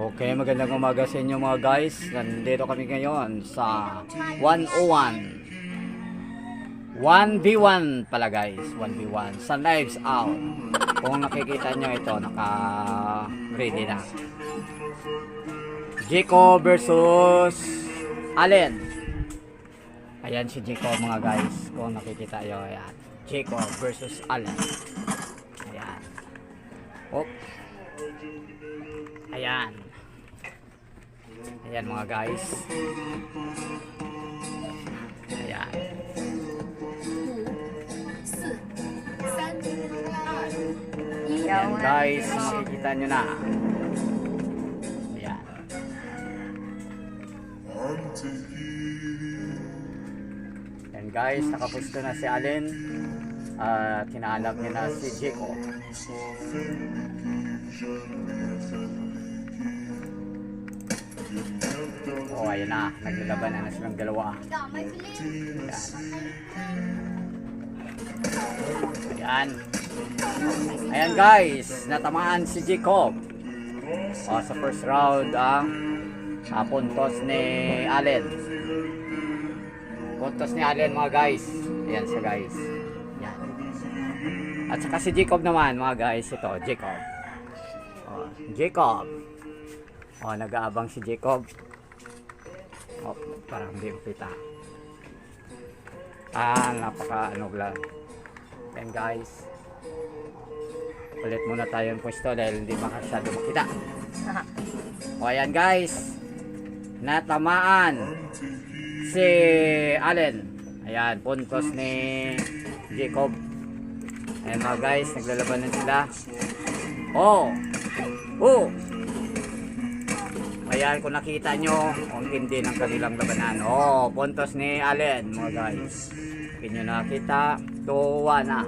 Okay, magandang umaga sa inyo mga guys. Nandito kami ngayon sa 101. 1v1 pala guys. 1v1 sa Knives Out. Kung nakikita nyo ito, naka-ready na. Jico versus Allen. Ayan si Jico mga guys. Kung nakikita nyo, ayan. Jico versus Allen. Ayan. Oh. Ayan. Ayan mga guys. Ayan. Ayan guys, makikita nyo na. Ayan. Ayan guys, nakapusto na si Allen. Tinalag niya na si Jico. Oh, ayan na. Naglalaban na silang dalawa. Ayan. Ayan guys. Natamaan si Jacob. Oh, sa first round ang puntos ni Allen. Puntos ni Allen mga guys. Ayan siya guys. Ayan. At saka si Jacob naman mga guys. Ito, Jacob. Oh, Jacob. Oh, nag-aabang si Jacob. Oh, parang hindi kita. Napaka lang. Then guys, ulit muna tayo ng pwesto dahil hindi masyado makita. O ayan guys, natamaan si Allen. Ayan, puntos ni Jacob. Ayan mga guys, naglalaban na sila. Oh! Ayan, kung nakita nyo, ang hindi ng kanilang labanan. Oh, puntos ni Allen, mga guys. Hindi nyo nakita, 2-1 na.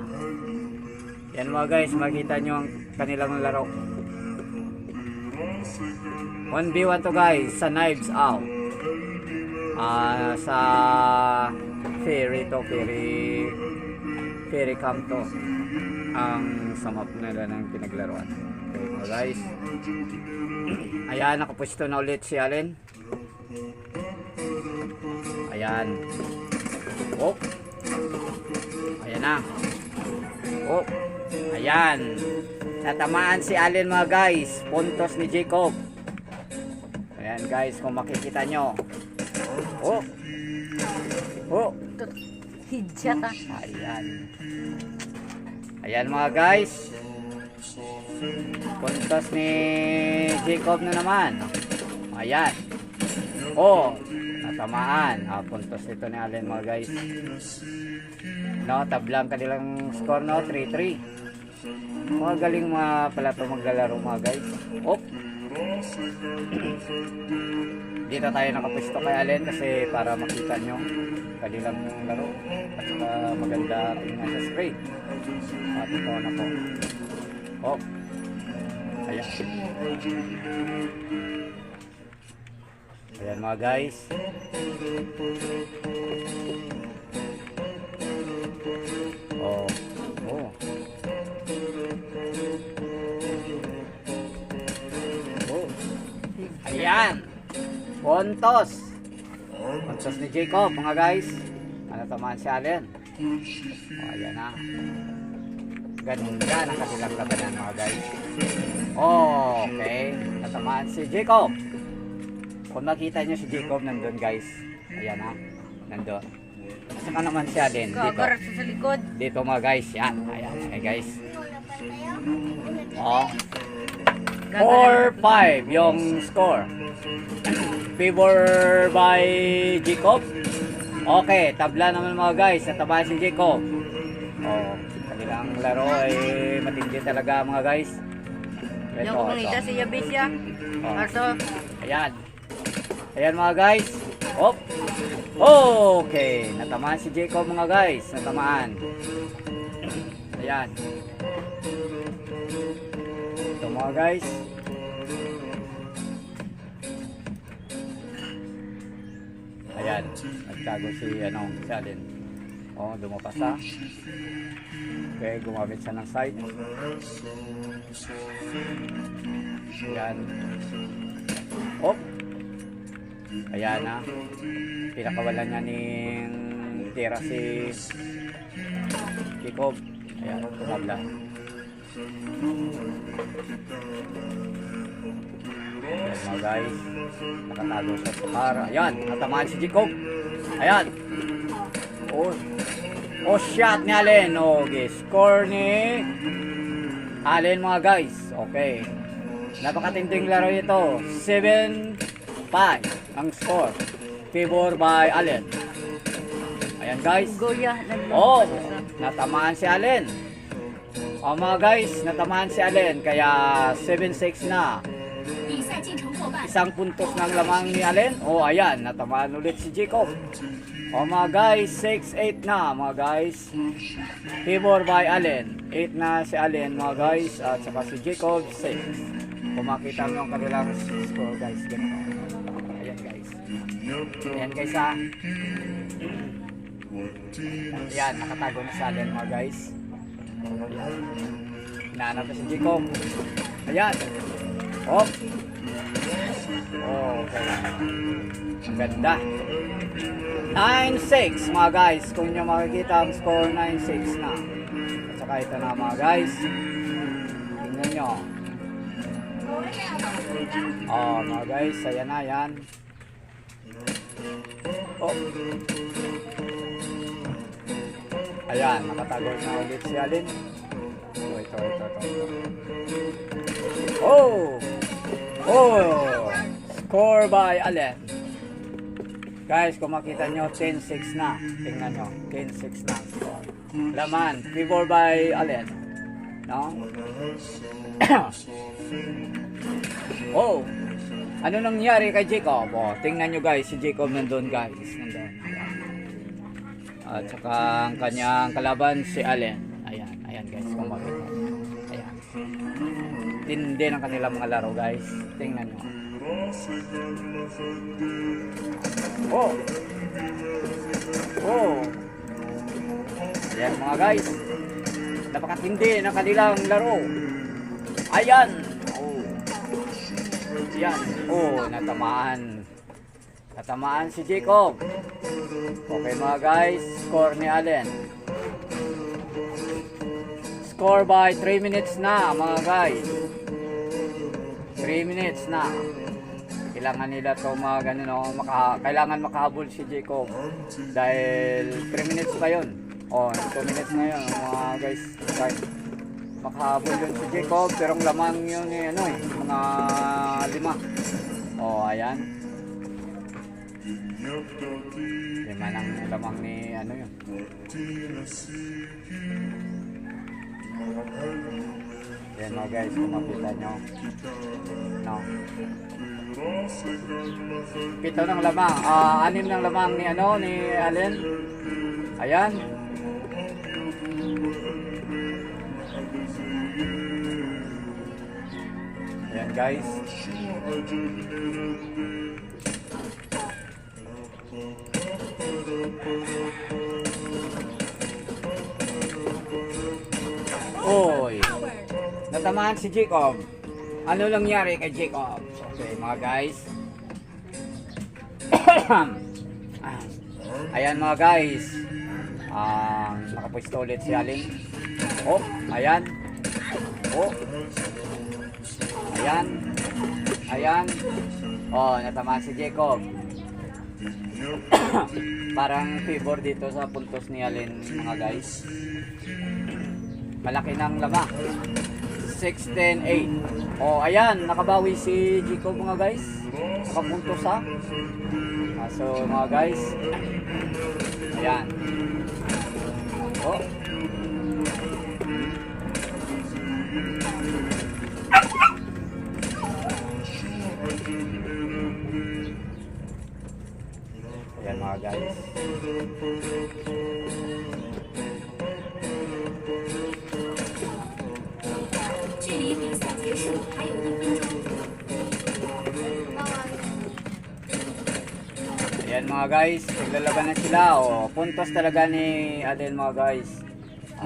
Yan mga guys, makita nyo ang kanilang laro. 1v1 to guys, sa Knives Out. Sa ferry to, ferry camp to. Ang samap nila ng pinaglaruan. Okay mga guys. Ayan, nakapwesto na ulit si Allen. Ayan. Oh. Ayan na. Oh. Ayan. Natamaan si Allen mga guys. Puntos ni Jacob. Ayan guys, kung makikita nyo. Oh. Oh. Hidya ka. Ayan. Ayan mga guys. Puntos ni Jacob na naman. Ayan. Oh, natamaan. Puntos nito ni Allen mga guys. No, tablang kanilang score no, 3-3. Mga galing mga pala ito maglalaro mga guys. Oh. Dito tayo nakapwesto kay Allen kasi para makita nyo kanilang laro. At maganda tingnan sa screen. At ito na po. Oh. Ayan. Ayan mga guys. Oh. Oh. Oh. Ayan. Puntos. Puntos ni Jacob mga guys. Tamaan si Allen. Oh, ayan na. Ganda ng kanilang labanan mga guys. Okay. Natamaan si Jacob. Kung makita nyo si Jacob nandun guys. Ayan ha. Nandun. Saka naman siya din. Dito. Sa likod. Dito mga guys. Yan. Ayan. Okay guys. Oh. 4-5 yung score. Favor by Jacob. Okay. Tabla naman mga guys. Natamaan si Jacob. Oh. Kanilang laro ay matindi talaga mga guys. Yung kumunita si Yabis ya. Arso. Ayan. Ayan mga guys. Hop. Okay. Natamaan si Jacob mga guys. Natamaan. Ayan. Ito mga guys. Ayan. Nagtago si Allen. Oh, dumapas na. Okay, gumamit siya ng side. Yan. Oh. Ayan na. Pinakawalan niya ng tira si Jacob. Ayan, tumabla. Ayan mga guys. Nakatago sa sukara. Ayan, natamaan si Jacob. Ayan. Oh. Oh, shot ni Allen. Okay, score ni Allen mga guys. Okay. Napakatinding laro ito. 7-5 ang score. Favor by Allen. Ayan guys. Goya. Oh, natamaan si Allen. Oh mga guys, natamaan si Allen. Kaya 7-6 na. Isang puntos ng lamang ni Allen. Oh, ayan. Natamaan ulit si Jacob. Oh mga guys, 6-8 na mga guys. Favor by Allen. 8 na si Allen mga guys. At saka si Jacob, 6. Kung makita mo ang kanilang score guys. Ganito. Ayan guys. Ayan guys ha. Ayan, nakatago na si Allen mga guys. Ayan. Hinahanap na si Jacob. Ayan. Oh. Oh, okay. Ang ganda. 9-6 mga guys. Kung nyo makikita ang score, 9-6 na. At saka ito na mga guys. Tingnan nyo. Oh mga guys, ayan na yan. Oh. Ayan, nakatago na ulit si Allen. Oh, ito. Oh! Oh! Score by Allen. Guys, kung makita nyo, 10-6 na. Tingnan nyo, 10-6 na. Laman, favor by Allen. No? Oh! Ano nangyari kay Jacob? Oh, tingnan nyo guys, si Jacob nandun guys. Nandun. At saka ang kanyang kalaban, si Allen. Ayan guys, kung makita. Ayan. Tindi ng kanilang mga laro guys. Tingnan nyo. Oh! Oh! Ayan mga guys. Napakatindi ng kanilang laro. Ayan! Oh! Ayan. Oh, natamaan. Natamaan si Jacob. Okay mga guys, score ni Allen. Score by 3 minutes na mga guys. 3 minutes na. Kailangan nila to mga ganun, no? Kailangan makahabol si Jacob. Dahil 3 minutes pa yun. Oh, 2 minutes na yun mga guys. Makahabol yun si Jacob. Pero ang lamang yun ano mga 5. Oh, ayan. 5 ng lamang ni ano yun. Yan mga guys, kung makita nyo. No. 7 ng lamang. 6 ng lamang ni ano ni Allen. Ayan. Ayan guys. Oy. Natamaan si Jacob. Ano nangyari kay Jacob? Okay, mga guys. Ayan mga guys. Nakapwesto ulit si Allen. Oh, ayan. Oh. Ayan. Ayan. Oh, natamaan si Jacob. Parang favor dito sa puntos ni Allen mga guys. Malaki ng lama. 6-10-8. Oh, ayan, nakabawi si Jacob mga guys. Nakapuntos ha. So mga guys. Ayan. Oh. Ayan mga guys. Ayan mga guys, naglalaban na sila. Oh, puntos talaga ni Allen mga guys.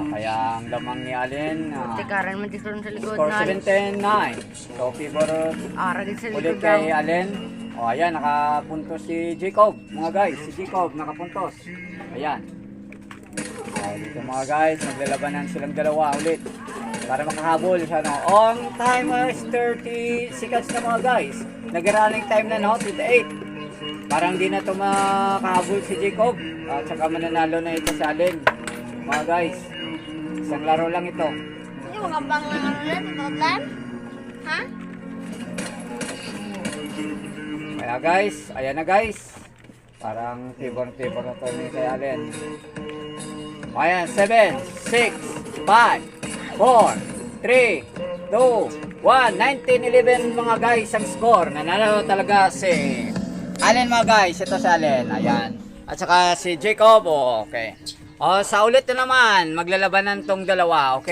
Kaya ang lamang ni Allen, Tikaran man dito sa likod score na. 7-9. So, favorite Aragin sa ulit likod kay daw. Allen. O, ayan, nakapuntos si Jacob. Mga guys, si Jacob nakapuntos. Ayan. O, dito mga guys, maglalabanan silang dalawa ulit. Para makahabol siya, no? On time is 30 seconds na mga guys. Nag-running time na, no? 28. Parang di na ito makahabol si Jacob. At saka mananalo na ito si Allen. Mga guys, isang laro lang ito. Yung mga bang lang ano na, tututan? Ha? Kaya guys, ayan na guys. Parang favor na to ni kay Allen. Ayan, 7, 6, 5, 4, 3, 2, 1, 19-11 mga guys ang score. Nanalo talaga si Allen mga guys. Ito si Allen, ayan. At saka si Jacob, okay. O, sa ulit na naman, maglalabanan tong dalawa, okay?